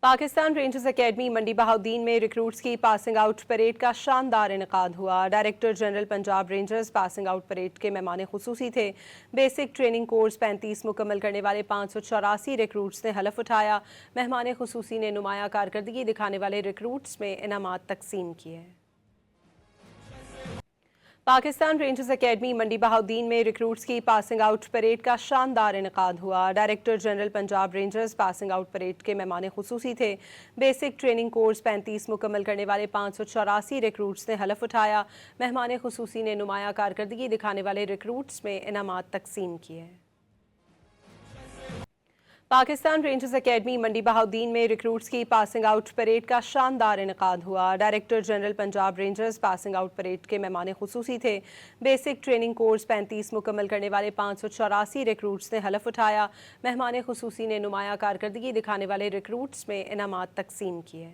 Pakistan rangers academy मंडी बहाउद्दीन में recruits की passing out parade का शानदार इनेकाद हुआ। Director general Punjab rangers passing out parade के मेहमान खुसूसी थे। बेसिक ट्रेनिंग कोर्स 35 मुकम्मल करने वाले 584 रिक्रूट्स ने हलफ उठाया। मेहमान खुसूसी ने नुमाया कारकर्दगी दिखाने वाले रिक्रूट्स में इनामात तकसीम किए। पाकिस्तान रेंजर्स एकेडमी मंडी बहाउद्दीन में रिक्रूट्स की पासिंग आउट परेड का शानदार इनेकाद हुआ। Director general Punjab rangers passing out parade के मेहमान खुसूसी थे। बेसिक ट्रेनिंग कोर्स 35 मुकम्मल करने वाले 584 रिक्रूट्स ने हलफ उठाया। मेहमान खुसूसी ने नुमाया कारकर्दगी दिखाने वाले रिक्रूट्स में इनामात तकसीम किए। पाकिस्तान रेंजर्स एकेडमी मंडी बहाउद्दीन में रिक्रूट्स की पासिंग आउट परेड का शानदार इनेकाद हुआ। Director general Punjab rangers passing out parade के मेहमान खुसूसी थे। बेसिक ट्रेनिंग कोर्स 35 मुकम्मल करने वाले 584 रिक्रूट्स ने हलफ उठाया। मेहमान खुसूसी ने नुमाया कारकर्दगी दिखाने वाले रिक्रूट्स में इनामात तकसीम किए।